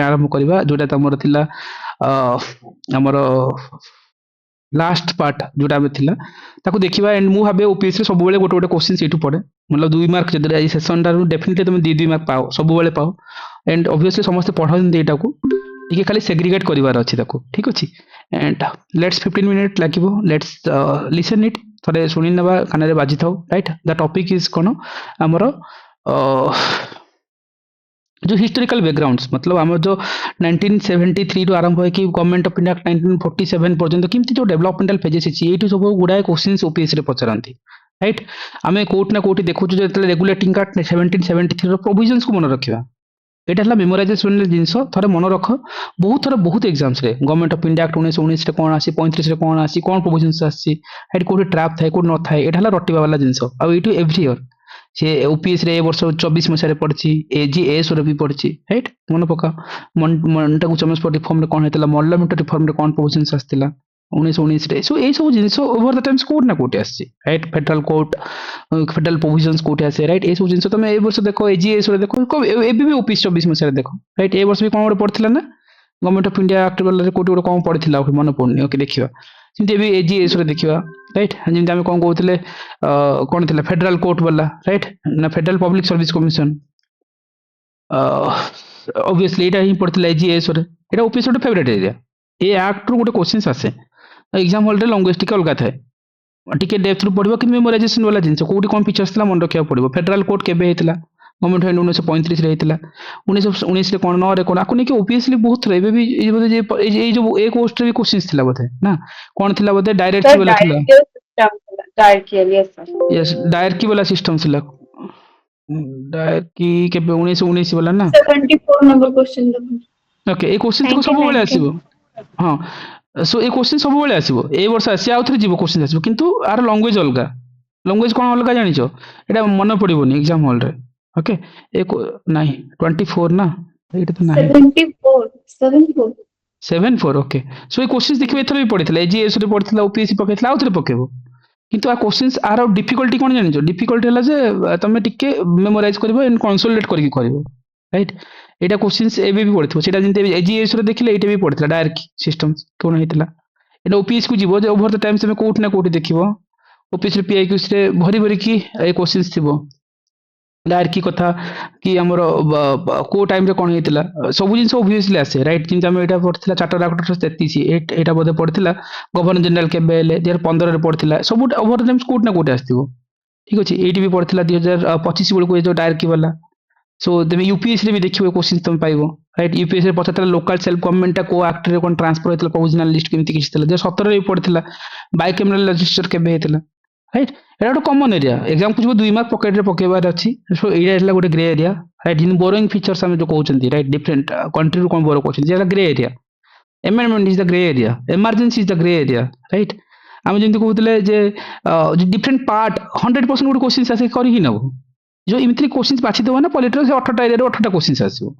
आरंभ करवा जोटा तुमर थिला हमर लास्ट पार्ट जोटा थिला ताको देखिबा एंड मु भाबे ओपीएस रे सब बेले गोटे गोटे क्वेश्चन सेटू पड़े मतलब 2 मार्क जदि आई सेशन टारू डेफिनेटली तुम 2 मार्क पाओ सब बेले पाओ एंड ऑब्वियसली समस्त पढ़न देटा को ठीक खाली सेग्रीगेट करिवार अछि ताको ठीक अछि एंड लेट्स 15 मिनिट लागिवो लेट्स लिसन इट थरे सुनि नबा कान रे बाजी थाओ राइट द टॉपिक इज कोन हमर जो हिस्टोरिकल बैकग्राउंड्स मतलब आम जो 1973 रु आरंभ होगी गवर्नमेंट ऑफ इंडिया 1947 पर्यंत किमती जो डेवलपमेंटल फेजेस ये सब गुड़ाए क्वेश्चन ओपीएस रे पचारती राइट आम कोट ना कोटी देखु जो रेगुलेटिंग एक्ट 1773 रो प्रोविजंस को मन रखा यहाँ है मेमोराइजेशन जिनस थे मन रख बहुत थर बहुत एग्जाम्स रे गवर्नमेंट ऑफ इंडिया एक्ट 1919 कौन आसी 35 कौन आसी कौन प्रोविजंस आसी कौटी ट्रैप थाए कौट न थाए यहाँ रटिबा वाला जिनस आठ एव्री इयर सी ओपीएस रे वर्ष 24 मसीह पढ़ी एजीएस भी पढ़ी राइट मन पका मनटा चमस्पर रिफॉर्म रे कौन होता मल्लमेंट रिफॉर्म रे कौन प्रोविजंस आसला 1919 सो ये सब जिन ओवर द टाइम्स कोर्ट ना कोर्ट आसी right federal court federal provisions court आसे राइट ये सब जिन तुम ए वर्ष देख एजीएस देखो एबी भी ओपीएस 24 मसीह देखो राइट ए वर्ष भी कौन गोटे पढ़ा ना गवर्नमेंट ऑफ इंडिया एक्ट वाले कोर्ट गोटे कौन पढ़ा मन पड़नी ओके देखा जमी एजीएस देखा राइट जमी आम कौन कहते कौन थी फेडरल कोर्ट वाला राइट ना federal public service commission obviously यहाँ ही पढ़ता एजीएस यहाँ ओपीएस गोटे फेवरेट एरिया ये एक्ट रू गोटे क्वेश्चन आसे एग्जाम हॉल रे लैंग्वेज टिके अलग थाए टिके डेप्थ रू पढ़ो कि मेमोराइजेशन वाला जिन कौटी कौन फीचर्स मन रखा पड़ो फेडरल कोर्ट केबे होता गवर्नमेंट 1935 रे होता 1919 कौन 9 रे कौन आपको नहीं ओपीएसली बहुत थे भी जो ए कोर्स रे भी क्वेश्चंस थिला बोधे ना कौन थिला बोधे डायरेक्ट की वाला थिला यस डायरेक्ट की वाला सिस्टम थिला डायरेक्ट की केबे 1919 वाला ना 74 नंबर क्वेश्चन ओके ए क्वेश्चन तो सब बेले आसीबो हां सो ए क्वेश्चन सब बेले आसीबो ए वर्ष आसी आउ थरे जीवो क्वेश्चन आसीबो किंतु आर लैंग्वेज अलगा लैंग्वेज कोन अलगा जानिछो एटा मन पड़िबोनी एग्जाम हॉल रे ओके एक नहीं 24 ना एटा तो नहीं 74 ओके सो ये क्वेश्चंस देखिबे एथर भी पड़ितला एजीएस रे पड़ितला ओपीएससी पकेतला आउथरे पकेबो किंतु आ क्वेश्चंस आर डिफिकल्टी कोन जानिछो डिफिकल्टी हला जे तमे टिके मेमोराइज करबो एंड कंसोलिडेट करके करबो राइट एटा क्वेश्चंस एबे भी पड़िथबो सेटा जिंते एजीएस रे देखिले एटा भी पड़ितला डायरेक्ट सिस्टम्स कोन हेतला एटा ओपीएस को जीवो जे ओवर द टाइम से कोट ना कोट देखिबो ओपीएस रे पीआईक्यूस रे भरी भरी की ए क्वेश्चंस थिबो डायरेक्ट की कथा कि हमर को टाइम रे कोन हेतला सब जिंस ऑब्वियसली आसे राइट जिंत हम एटा पढ़थिला चार्टर अकाउंटेंट 33 एटा बोधे पढ़थिला गवर्नर जनरल केबे ले 2015 रे पढ़थिला सब ओवर द टाइम्स कोट ना कोट आस्थिबो ठीक अछि एटी भी पढ़थिला 2025 बेल को जो डायरेक्ट की वाला सो तमे यूपीएस रे भी देखिबो क्वेश्चन तुम पाइबो राइट यूपीएस रे पछतला लोकल सेल्फ गवर्नमेंट को एक्ट रे कोन ट्रांसफर हेतला प्रोविजनल लिस्ट केमति किछ थिला 2017 रे पढ़थिला बाइकैमरल रजिस्टर केबे हेतला राइट एटा गोटे कॉमन एरिया एग्जाम को 2 मार्क पॉकेट रे पकेबार अछि सो एरिया हला गोटे ग्रे एरिया राइट जिन बोरोइंग फीचर्स हम जो कहउचंती राइट डिफरेंट कंट्री रो कोन बोरो क्वेश्चन जेला grey area amendment is the grey area emergency is the grey area right हम जेंति कहउतले जे डिफरेंट पार्ट 100% गोटे क्वेश्चन आसे करि ही नबो जो इमित्री क्वेश्चन बाछि देबो ना पॉलिटिकल से 18टा एरिया रो 18टा क्वेश्चन आसीबो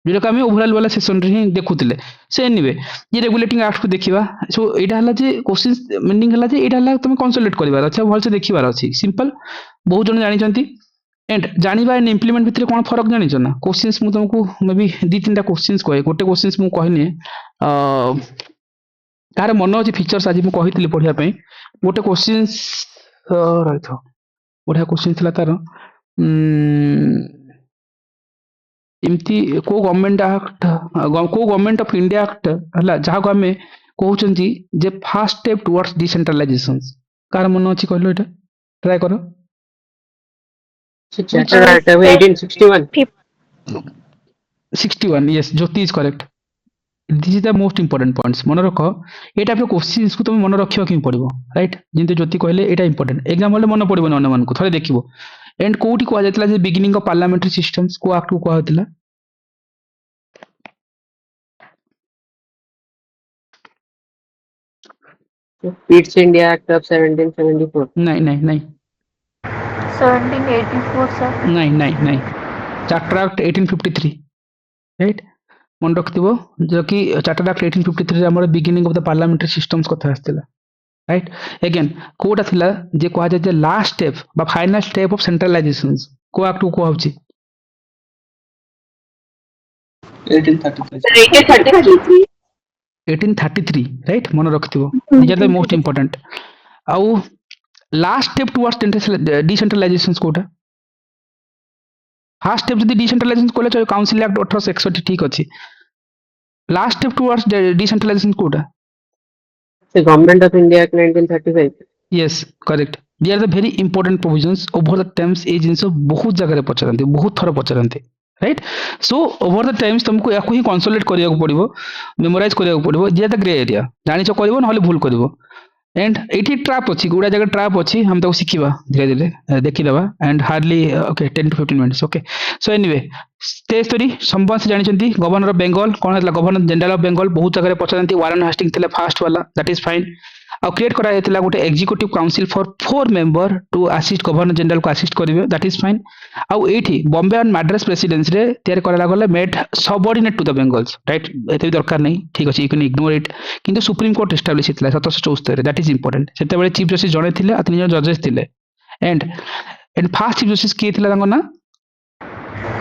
जो आम ओभरऑल वाला सेशन रे ही देखुले से एनीवे ये रेगुलेटिंग एक्ट को देखिबा सो एटा हला जे क्वेश्चन मीनिंग हला जे एटा हला तुम कंसोलिडेट करिवार अच्छा भल से देखिबार अछि सिंपल बहुत जन जानि चंती एंड जानिबा एंड इंप्लीमेंट भितर कोन फरक जानि छ ना क्वेश्चंस मु तुमको मे बी 2-3टा क्वेश्चंस कहे गोटे क्वेश्चंस मु कहनी तार मन अछि फीचर्स आज मु कहितली पढिया पई गोटे क्वेश्चंस राइट बढ़िया क्वेश्चन थिला तार इमती को गवर्नमेंट एक्ट को गवर्नमेंट ऑफ इंडिया एक्ट हला जहा को हमें कहउचंती जे फर्स्ट स्टेप टुवर्ड्स डिसेंट्रलाइजेशन कार मन अछि कहलो एटा ट्राई करो charter act 1861 yes Jyoti is correct this is the most important points मन रखो ए टाइप ऑफ क्वेश्चंस को तुम मन रखियो कि पड़िबो राइट जिंते ज्योति कहले एटा इंपोर्टेंट एग्जाम होले मन पड़िबो न मन को थरे देखिबो एंड कोठी को जातला जे बिगिनिंग ऑफ पार्लियामेंट्री सिस्टम्स को एक्ट को कहतला It's India Act of 1774. नहीं नहीं नहीं 1784 सर नहीं नहीं नहीं चार्टर एक्ट 1853 राइट मन रखथिबो जो कि चार्टर एक्ट 1853 रे हमर beginning of the parliamentary systems कथा आस्थिला राइट अगेन कोटा थिला जे कहा जाय जे लास्ट स्टेप बा फाइनल स्टेप ऑफ सेंट्रलाइजेशन को एक्ट को होछि 1833 1833 राइट मन रखिथिबो these are the most important आउ लास्ट स्टेप टुवर्ड्स डिसेंट्रलाइजेशन कोटा फास्ट स्टेप जदी डिसेंट्रलाइजेशन कोले चलो काउंसिल एक्ट 1861 ठीक अछि लास्ट स्टेप टुवर्ड्स डिसेंट्रलाइजेशन कोटा The Government of India Act 1935. yes correct they are the very important provisions over the times ए जिंस बहुत जगह पचरंती बहुत थर पचरंती right so over the times तुमको याकू ही कंसोलिडेट करिया पड़िबो मेमोराइज करिया पड़िबो जे द ग्रे एरिया जानिछ करबो नहले भूल करबो एंड एटी ट्रैप अच्छी गुड़ा जगह ट्रैप अच्छी हम तो शिखा धीरे धीरे देखीदे and hardly okay 10 to 15 minutes okay so anyway stage story समस्त जानते गवर्नर ऑफ बेंगल कौन है गवर्नर जनरल ऑफ बेंगल बहुत जगह पचारती वारेन हास्टिंग थे फास्ट वाला दैट इज फाइन आ क्रिएट करा गोटे executive council for 4 member to assist governor general को असिस्ट करेंगे दैट इज फाइन आउ एठी बॉम्बे एंड मद्रास प्रेसिडेंसी रे तैयार करा गला made subordinate to the Bengals right एते दरकार नहीं ठीक अछि यू कैन इग्नोर इट किंतु सुप्रीम कोर्ट एस्टैब्लिश हितला 1774 दैट इज इंपोर्टेंट सेते बेले चीफ जस्टिस जणे थिले आ 3 जण जजेस थिले एंड फास्ट चीफ जस्टिस के थिला तांको ना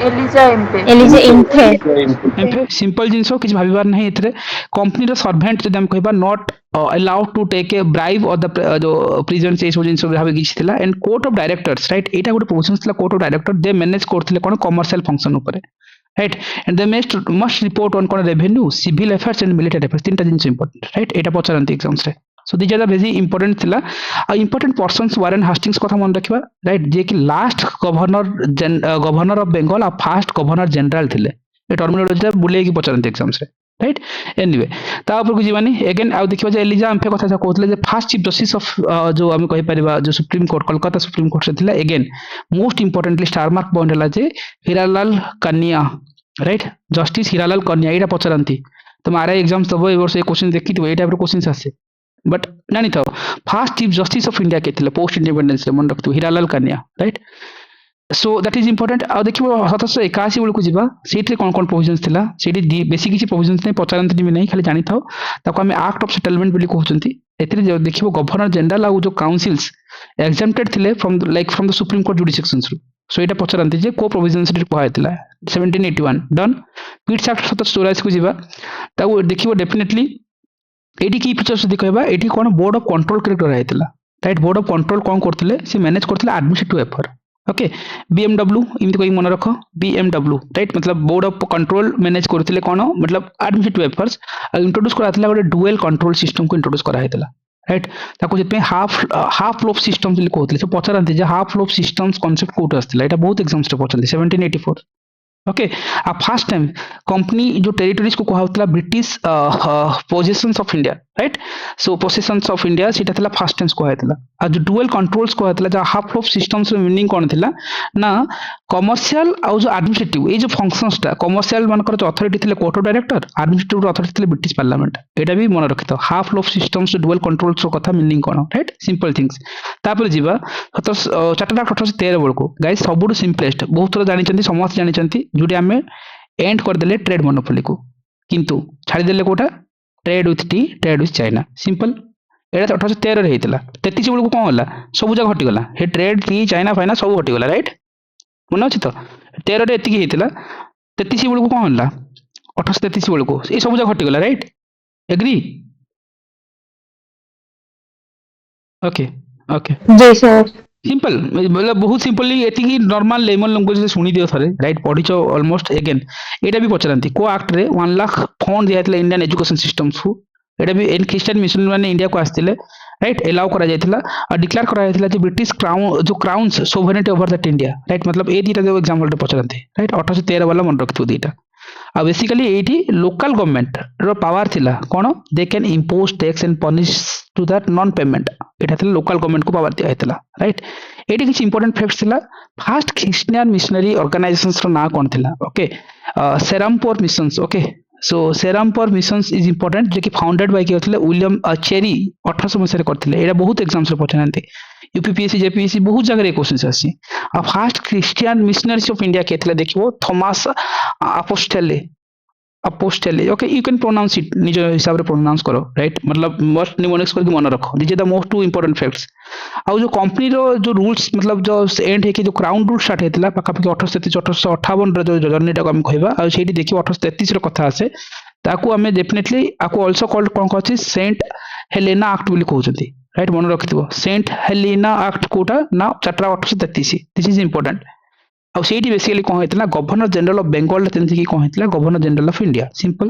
एलिजा एम्पे एम्पे सिंपल जिंस किछ भाबिबार नहीं एथरे कंपनी रो सर्वेंट जदि हम कहबा not allowed to take a bribe और द जो प्रिजन से जिंस भाबे किछ थिला and court of directors right एटा गोटे प्रोविजन थिला court of director they manage करथिले कोन कमर्शियल फंक्शन ऊपर right and they must report on कोन revenue civil affairs and military affairs तीनटा जिंस इंपोर्टेंट राइट एटा पचारंती एग्जाम्स रे so this are the very important थिला आ इंपोर्टेंट पर्सन्स वारेन हास्टिंग्स कथा मन रखिबा राइट जे कि लास्ट गवर्नर ऑफ बेंगल आ फास्ट गवर्नर जनरल थिले ए टर्मिनोलॉजी बुले की पचारंती एग्जाम्स रे राइट एनीवे ता ऊपर को जीवानी अगेन आ देखिबा जे एलिजा एम्फे कथा से कहतले जे फर्स्ट चीफ जस्टिस ऑफ जो हम कहि परिबा जो supreme court Kolkata supreme court से थिला again most importantly star mark point हला जे हीरालाल कन्या राइट जस्टिस हीरालाल कन्या एटा पचारंती तुम आरआई एग्जाम्स तब ए वर्ष ए क्वेश्चन देखिथिबो ए टाइप रो क्वेश्चंस आसे बट जानी था first chief justice of India के पोस्ट इंडिपेंडेंस मन रखते Harilal Kania right so that is important आ देखिबो 1781 बेलू जीवा सेठी कोन कोन प्रोविजंस थिला सेठी बेसी किछि प्रोविजंस नै पचारंती भी नहीं खाली जानी थाओ ताको हम एक्ट ऑफ सेटलमेंट बोली कहउचंती एथिरे देखिबो गवर्नर जनरल आ जो काउंसिल्स एग्जेम्प्टेड थिले फ्रॉम द सुप्रीम कोर्ट जुडिशिक्शंस सो एटा पचारंती जे को प्रोविजंस रे कहैतिला 1781 डन पीट्स एक्ट 1784 को जीवा ताको देखिबो डेफिनेटली एटी की फीचर्स यदि कहबा एटी कोन बोर्ड ऑफ कंट्रोल क्रिएट कराइतिला राइट बोर्ड ऑफ कंट्रोल कोन करथिले से मैनेज करथिले एडमिनिस्ट्रेटिव एफर ओके बीएमडब्ल्यू इमति कोई मन रखो बीएमडब्ल्यू राइट मतलब बोर्ड ऑफ कंट्रोल मैनेज करथिले कोन मतलब एडमिनिस्ट्रेटिव एफर्स इंट्रोड्यूस कराथिला गोटे डुअल कंट्रोल सिस्टम को इंट्रोड्यूस कराइतिला राइट ताको जते हाफ लोफ सिस्टम जली कहथिले से पचारंती जे हाफ लोफ सिस्टम्स कांसेप्ट कोट आस्तिला एटा बहुत एग्जाम्स रे पचंती 1784 ओके आ फर्स्ट टाइम कंपनी जो टेरिटरीज को कहउतला British possessions of India right so possessions of India सेटा थला फर्स्ट टाइम कहउतला आ जो डुअल कंट्रोल्स कहउतला जो हाफ ऑफ सिस्टम्स रो मीनिंग कोन थिला ना कमर्शियल आ जो एडमिनिस्ट्रेटिव ए जो फंक्शंस ता कमर्शियल मानकर जो अथॉरिटी थिले court of director administrative authority थिले ब्रिटिश पार्लियामेंट एटा भी मन रखितो half of systems dual controls रो कथा मीनिंग कोन राइट सिंपल थिंग्स तापर जीवा चार्टर्ड एक्ट 1813 बेलको गाइस सबुड सिंपलेस्ट बहुत थोड़ा जानि समस्त जानि जोटी आम एंड करदे ट्रेड मोनोपोली को किंतु छाड़ीदे कोटा trade with tea trade with China simple एटा 1813 होता 33 बेलू कौन है सब जगह हटिगला हे ट्रेड टी चाइना फाइना सब हटिगला राइट मन अच्छी तो 13 एति होता 33 बेलू कौन है 1833 बेलू ये सब जगह हटिगला राइट एग्री ओके ओके जी सर सिंपल मतलब बहुत सिंपली एति नॉर्मल लेमन लैंग्वेज से सुनी दियो थरे राइट पढ़िचो ऑलमोस्ट अगेन एटा भी पचरंती को एक्ट रे 1 लाख फंड दियातले इंडियन एजुकेशन सिस्टम्स को एटा भी इन क्रिश्चियन मिशनरी माने इंडिया को आस्तिले राइट एलाउ करा जायतिला और डिक्लेयर करा जायतिला जे ब्रिटिश क्राउन जो crown's sovereignty over that India right मतलब ए दीटा जो एग्जांपल रे पचरंती राइट 1813 वाला मन रखथु दीटा आ बेसिकली एटी लोकल गवर्नमेंट रो पावर थिला कोन they can impose tax and punish to that non payment एटा थिला लोकल गवर्नमेंट को पावर दिया हेतला राइट एटी किछ इंपोर्टेंट फैक्ट्स थिला फर्स्ट क्रिश्चियन मिशनरी ऑर्गेनाइजेशंस रो ना कोन थिला okay Serampore missions okay so Serampore missions is important जे कि फाउंडेड बाय के थिले विलियम चेरी 1800 मसिया रे करथिले एटा बहुत एग्जाम्स रे पछनंती यूपीपीएससी जेपीएससी बहुत जगह रे क्वेश्चन आसी आ first Christian missionaries of India के थिले देखिबो Thomas apostle apostille, okay, you can pronounce it निज हिसाब रे प्रोनाउंस करो, राइट, मतलब मस्ट निमोनिक्स करके मन रखो, this is the most two important facts. आउ जो कंपनी रो जो रूल्स मतलब जो एंड है कि जो क्राउन रूल स्टार्ट हेतला पाखापाखि 1833 1858 रो जो जर्नी टाको हम कहबा, आ सेठी देखि 1833 रो कथा आसे, ताकू हमें डेफिनेटली आकू आल्सो कॉल्ड कोन कहछि सेंट हेलेना एक्ट बोली कहउछथि, राइट, मन रखिथिबो सेंट हेलेना एक्ट कोटा ना चार्टर 1833, दिस इज इंपोर्टेंट। ଆଉ ସେଇଠି ବେସିକାଲି କ'ଣ ହେଇଥିଲା, ଗଭର୍ଣ୍ଣର ଜେନେରାଲ ଅଫ ବେଙ୍ଗଲ ଯେମିତିକି କ'ଣ ହେଇଥିଲା, governor general of India, simple,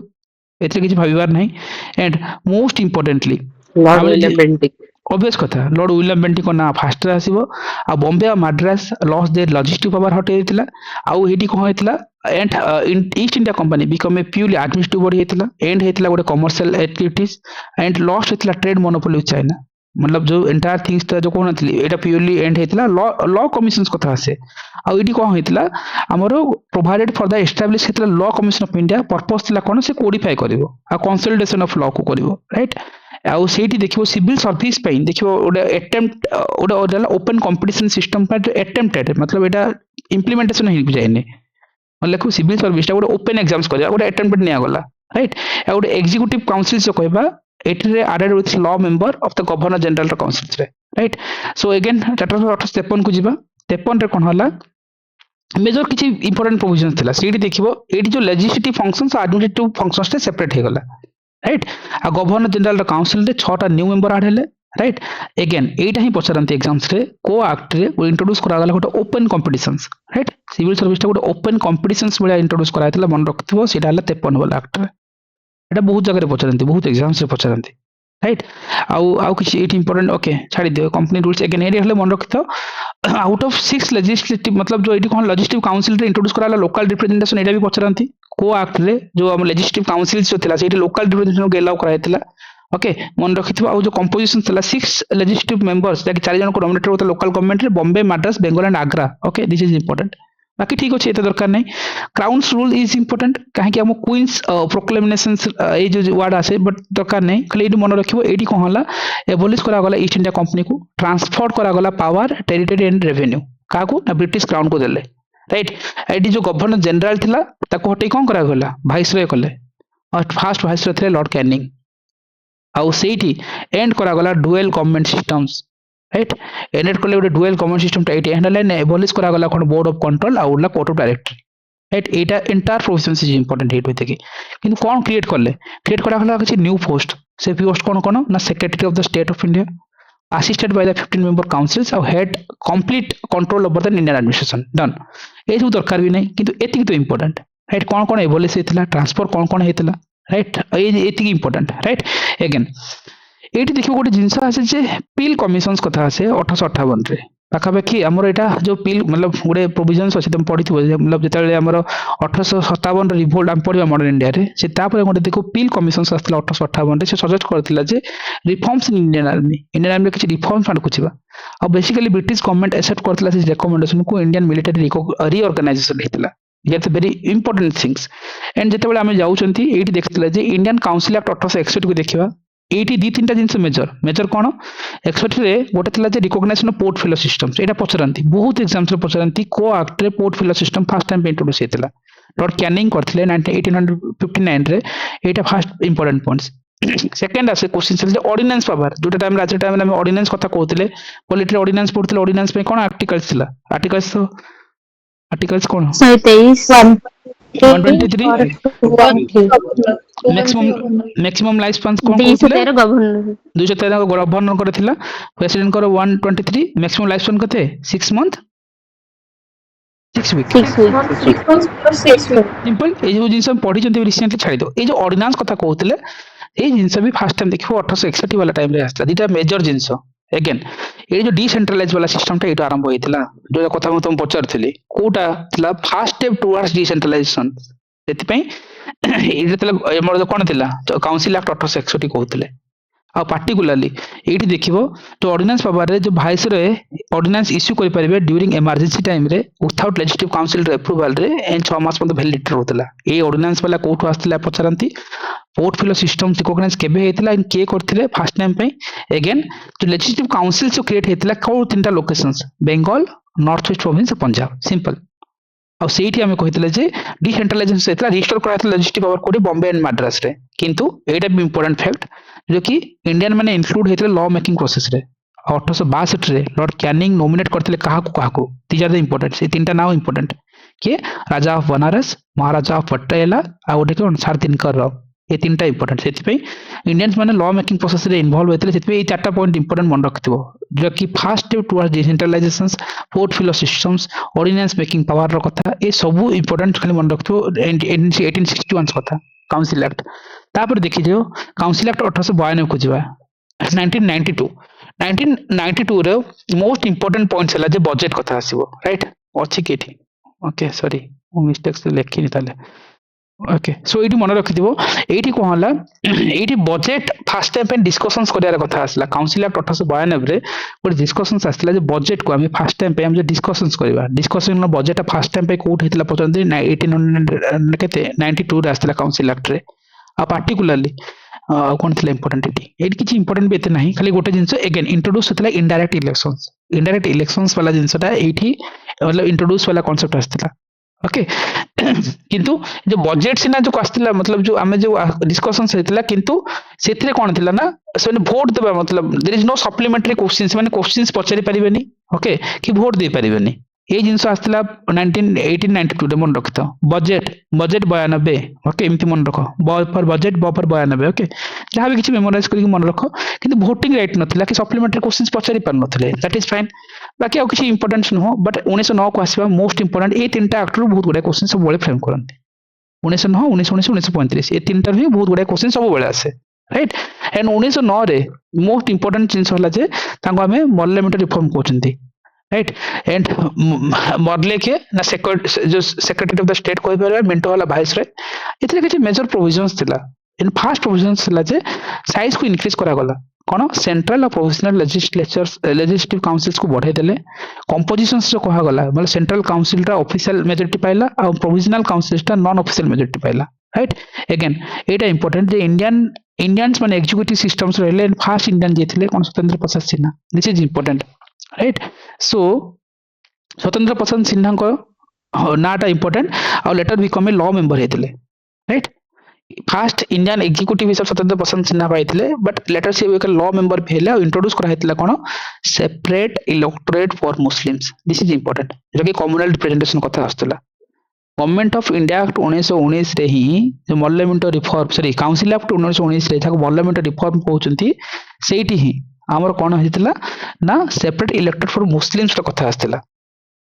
ଏଥିରେ କିଛି ଭାବିବାର ନାହିଁ। And most importantly Lord William Bentinck. Obvious କଥା, ଲର୍ଡ ୱିଲିୟମ ବେଣ୍ଟିଙ୍କ ନାଁ ଫାଷ୍ଟରେ ଆସିବ। ଆଉ ବମ୍ବେ ଆଉ Madras lost their logistic power ହଟେଇ ଦେଇଥିଲା। ଆଉ ଏଇଠି କ'ଣ ହେଇଥିଲା, and East India company become a purely administrative body ହେଇଥିଲା। ଏଣ୍ଡ ହେଇଥିଲା ଗୋଟେ କମର୍ସିଆଲ ଆକ୍ଟିଭିଟିଜ, ଏଣ୍ଡ ଲଷ୍ଟ ହେଇଥିଲା ट्रेड मोनोपोली विथ चाइना। मतलब जो एंटायर थिंग्स जो कहनथली एटा प्योरली एंड हेतला लॉ कमिशंस कथा आसे। आ इडी कोन हेतला हमरो प्रोवाइडेड फॉर द एस्टैब्लिश हेतला law commission of India, purpose थिला कोन से Codify करिवो uh consolidation of law को करिवो, राइट। आ सेठी देखिवो सिविल सर्विस पे देखिवो ओडे अटेम्प्ट ओडे ओपन कंपटीशन सिस्टम पर अटेम्प्टेड, मतलब एटा इंप्लीमेंटेशन ही जायने, मतलब सिविल सर्विस गोटे ओपन एग्जाम्स कर गोटे अटेम्प्ट निया गला, राइट। आ गोटे एग्जीक्यूटिव काउंसिल जो कहबा एटरे added with law member of the governor general council रे, राइट। सो अगेन चार्टर 1853 को जीवा 53 रे कोन हला मेजर किछि इंपोर्टेंट प्रोविजंस थिला, सेठी देखिबो एठी जो लेजिस्लेटिव फंक्शंस एडमिनिस्ट्रेटिव फंक्शंस रे सेपरेट हे गला, राइट। आ गवर्नर जनरल काउंसिल रे 6टा न्यू मेंबर ऐड हेले, राइट। अगेन एटा ही पचारंती एग्जाम्स रे को एक्ट रे इंट्रोड्यूस करा गला गोटे open competitions, right. Civil service टा गोटे ओपन कंपटीशंस बळे इंट्रोड्यूस करा हैतला, मन रखथिबो सेटा हला 53 वाला एक्ट रे। एटा बहुत जगह रे पचारंती, बहुत एग्जाम्स रे पचारंती, राइट। आउ किछि एट इंपोर्टेंट, ओके छाड़ी दियो कंपनी रूल्स। अगेन एरिया हले मन रखितो आउट ऑफ 6 लेजिस्लेटिव, मतलब जो एटी कोन लेजिस्लेटिव काउंसिल रे इंट्रोड्यूस कराला लोकल रिप्रेजेंटेशन, एटा भी पचारंती को एक्ट रे जो हम लेजिस्लेटिव काउंसिल जो थिला सेठी लोकल रिप्रेजेंटेशन को अलाउ करा हैतला, ओके मन रखितो। आउ जो कंपोजिशन थिला 6 लेजिस्लेटिव मेंबर्स ताकि 4 जन को नॉमिनेटेड होता लोकल गवर्नमेंट रे, Bombay, Madras, Bengal and Agra, okay this is important. बाकी ठीक अच्छे, एत दरकार नहीं। क्राउन्स रूल इज इंपोर्टेंट कहीं आम क्वींस प्रोक्लेमिनेशंस ये जो वर्ड आसे, बट दरकार नहीं, खाली ये मन रखिबो एटी कोन हला एबोलिश करा गला ईस्ट इंडिया कंपनी को, ट्रांसफर करा गला पावर, टेरिटरी एंड रेवेन्यू काको ना ब्रिटिश क्राउन को देले, राइट। एटी जो गवर्नर जनरल थिला ताको हटै कोन करा गला वाइसरॉय कले, और फर्स्ट वाइसरॉय थे लॉर्ड कैनिंग। आउ सेठी एंड करा गला dual government systems, right. Annette कले गोटे डुअल गवर्नमेंट सिस्टम टा एटी एंड लाइन एबोलिश करा गला कोन बोर्ड ऑफ कंट्रोल आउ ला कोर्ट ऑफ डायरेक्टर, राइट। एटा एंटायर प्रोविजंस इज इंपोर्टेंट हेट होते कि किंतु कोन क्रिएट करा गला किछि न्यू पोस्ट, से पोस्ट कोन ना secretary of the state of India assisted by the 15 member councils और had complete control over the Indian administration, done. ए जो दरकार भी नहीं, किंतु एतिक तो इंपोर्टेंट, राइट। कोन एबोलिश हेतला, ट्रांसफर कोन हेतला, राइट, एतिक इंपोर्टेंट, राइट। अगेन एटी देखिए गोटे जिनस आसे जे पिल कमिशंस कथा आसे 1858 रे पाखापाखि आमर एटा जो पिल मतलब गोटे प्रोविजंस अच्छे तुम पढ़ी, मतलब जिते आमर 1857 रिवोल्ट आम पढ़ा मॉडर्न इंडिया रे, से तापर गोटे देखो पिल कमिशंस आसला 1858 रे, से सजेस्ट करथिला जे रिफॉर्म्स इन इंडियन आर्मी किछि रिफॉर्म्स आड कुछिबा। आ बेसिकली ब्रिटिश गवर्नमेंट एक्सेप्ट करथिला से रिकमेंडेशन को इंडियन मिलिटरी रीऑर्गेनाइजेशन हेतला, it's very important things. And जेतेबेले आमे जाउचंती एटी देखथिला जे इंडियन काउंसिल एक्ट 1861 को देखिबा, एटी दी तीनटा जिनस मेजर कोन 61 रे गोटे थिला जे रिकॉग्निशन ऑफ पोर्टफोलियो सिस्टम्स, एटा पचरंती बहुत एग्जाम्स रे पचरंती को एक्ट रे portfolio system first time introduce हेतला, लॉर्ड कैनिंग करथिले 1859 रे, एटा फर्स्ट इंपोर्टेंट पॉइंट्स। सेकंड आसे क्वेश्चन से ऑर्डिनेंस पावर, जो टाइम आज टाइम हम ऑर्डिनेंस कथा कहउतले, पॉलिटिकल ऑर्डिनेंस पढ़थिले, ऑर्डिनेंस पे कोन आर्टिकल्स थिला, आर्टिकल्स कोन 123 123 मैक्सिमम लाइफ स्पान कोन कहउतले 213 गवर्नर करथिला, प्रेसिडेंट कर 123, मैक्सिमम लाइफ स्पान कते 6 मंथ 6 वीक, सिंपल। ए जो जिंस हम पढ़ी चंती रिसेंटली छाड़ी दो, ए जो ऑर्डिनेंस कथा कहउतले ए जिंस भी फर्स्ट टाइम देखिबो 1861 वाला टाइम रे आस्ता, दीटा मेजर जिंस। अगेन ये जो डिसेंट्रलाइज वाला सिस्टम टा एटा आरंभ होइतिला, जो कथा म तुम पचारथिली कोटा थिला फर्स्ट स्टेप टुवर्ड्स डिसेंट्रलाइजेशन, सेति पई एटा तला हमर कोन थिला काउंसिल एक्ट 1861 कहउतले। आ पार्टिकुलरली एठी देखिबो तो ऑर्डिनेंस पावर रे जो वाइसरॉय ऑर्डिनेंस इश्यू करि परिबे ड्यूरिंग इमरजेंसी टाइम रे विदाउट लेजिस्लेटिव काउंसिल रे अप्रूवल रे, एंड 6 मास पन्त वैलिडिटी होतला। ए ऑर्डिनेंस वाला कोठो आस्तिला पचरंती, पोर्टफोलियो सिस्टम रिकॉग्नाइज केबे हेतला, इन के करथिले फर्स्ट टाइम पे। अगेन जो लेजिस्लेटिव काउंसिल जो क्रिएट हेतला को तीनटा locations, Bengal, north west province, Punjab, simple. ଆଉ ସେଇଠି ଆମେ କହିଥିଲେ ଯେ ଡିସେଣ୍ଟ୍ରାଲାଇଜେସନ ହେଇଥିଲା ରିଷ୍ଟୋର କରାଯାଇଥିଲା ଲଜିଷ୍ଟିକ୍ ପାୱାର କୋଉଠି ବମ୍ବେ ଆଣ୍ଡ ମାଡ୍ରାସ ରେ କିନ୍ତୁ ଏଇଟା ବି ଇମ୍ପୋର୍ଟାଣ୍ଟ ଫ୍ୟାକ୍ଟ ଯେ କି ଇଣ୍ଡିଆନ ମାନେ ଇନକ୍ଲୁଡ ହେଇଥିଲେ ଲ ମେକିଂ ପ୍ରୋସେସ ରେ 1862 ରେ ଲର୍ଡ କ୍ୟାନିଂ ନୋମିନେଟ କରିଥିଲେ କାହାକୁ କାହାକୁ ଦିଜ ଆର୍ ଦ ଇମ୍ପୋର୍ଟାଣ୍ଟ ସେ ତିନିଟା ନାଁ ଇମ୍ପୋର୍ଟାଣ୍ଟ କିଏ ରାଜା ଅଫ ବନାରସ ମହାରାଜା ଅଫ ପଟିଆଲା ଆଉ ଗୋଟେ କ'ଣ ସାର ଦିନକର ରାଓ ଏ ତିନିଟା ଇମ୍ପୋର୍ଟାଣ୍ଟ ସେଥିପାଇଁ ଇଣ୍ଡିଆନ୍ସ ମାନେ ଲ ମେକିଂ ପ୍ରୋସେସ ରେ ଇନଭଲ୍ଭ ହେଇଥିଲେ ସେଥିପାଇଁ ଏଇ ଚାରିଟା ପଏଣ୍ଟ ଇମ୍ପୋର୍ଟାଣ୍ଟ ମନେ ରଖିଥିବ जो कि first step towards decentralisation portfolio systems ordinance making power रो कथा ए सब इंपोर्टेंट खाली मन रखथो 1861 कथा काउंसिल एक्ट तापर देखि जो काउंसिल एक्ट 1892 को जीवा 1992 1992 रे मोस्ट इंपोर्टेंट पॉइंट्स हला जे बजट कथा आसीबो राइट अछि केठी ओके सॉरी मो मिस्टेक्स लेखिनी ताले ओके सो एटी मन रखिथिबो एटी कोन हला एटी बजेट फास्ट टाइम पे डिस्कशंस करियार कथा आसला काउंसिल एक्ट 1892 रे गोटे डिस्कशंस आसला जे बजेट को हम फास्ट टाइम पे हम जे डिस्कशंस करबा discussion no budget first time पे कोठ हेतला पचंदी 1800 केते 92 रे आसला काउंसिल एक्ट रे आ पार्टिकुलरली कोन थिला इंपोर्टेंट एटी किछि इंपोर्टेंट बेते नाही खाली गोटे जिंस अगेन इंट्रोड्यूस हेतला इनडायरेक्ट इलेक्शंस वाला जिंसटा एठी मतलब इंट्रोड्यूस वाला कांसेप्ट आसला ओके किंतु जो बजेट सिना जो आसला मतलब जो आमे जो डिस्कशंस हेतला किंतु सेथिरे कोन थिला ना से वोट देबा मतलब there is no supplementary questions माने क्वेश्चंस पचारि परिबेनी ओके कि वोट दे परिबेनी ए जिंस आसला 1892 रे मन रखतो बजेट 92 ओके एमती मन रखो ब फॉर बजेट ब फॉर 92 ओके जहां भी किछि मेमोराइज करी मन रखो किंतु वोटिंग राइट नथिला कि सप्लीमेंटरी क्वेश्चंस पचारि पर नथिले दैट इज फाइन बाकी और किछि इंपोर्टेंस न हो बट 1909 को आसीबा मोस्ट इंपोर्टेंट ए तीनटा एक्ट रो बहुत गुडा क्वेश्चन सब बळे फ्रेम करनते 1909 1919 1935 ए तीनटा भी बहुत गुडा क्वेश्चन सब बळे आसे राइट एंड 1909 रे मोस्ट इंपोर्टेंट चीज होला जे तांको हमें पार्लियामेंट रिफॉर्म कहउचंती राइट एंड मॉडले के ना जो सेक्रेटरी ऑफ द स्टेट कोइ परबा मिंटो वाला वाइस रे इतने किछि मेजर प्रोविजंस थिला इन फास्ट प्रोविजंस थिला जे साइज को इंक्रीज करा गला कोन सेंट्रल और प्रोविजनल लेजिस्लेटिव काउंसिल्स को बढ़ाई देले कंपोजिशंस जो कहा गला मतलब सेंट्रल काउंसिल रा ऑफिशियल मेजॉरिटी पाइला और प्रोविजनल काउंसिल रा नॉन ऑफिशियल मेजॉरिटी पाइला राइट अगेन एटा इंपोर्टेंट जे इंडियंस माने एग्जीक्यूटिव सिस्टम्स रहले फास्ट इंडियन जेथिले कोन Swatantra Prasad Sinha this is important right so Swatantra Prasad Sinha को नाटा इंपोर्टेंट और later become a law member हेतिले राइट फास्ट इंडियन एग्जीक्यूटिव हिसाब स्वतंत्र प्रसाद सिन्हा पाइथिले बट लेटर से एक लॉ मेंबर भेले और इंट्रोड्यूस करा हेतिला कोन separate electorate for Muslims this is important जो कि कम्युनल रिप्रेजेंटेशन कथा आस्तला गवर्नमेंट ऑफ इंडिया एक्ट 1919 रे ही जो parliament reform sorry council act 1919 रे थाको पार्लियामेंट रिफॉर्म कहउचंती सेठी ही हमर कोन हेतिला ना सेपरेट इलेक्टोरेट फॉर मुस्लिम्स रो कथा आस्तला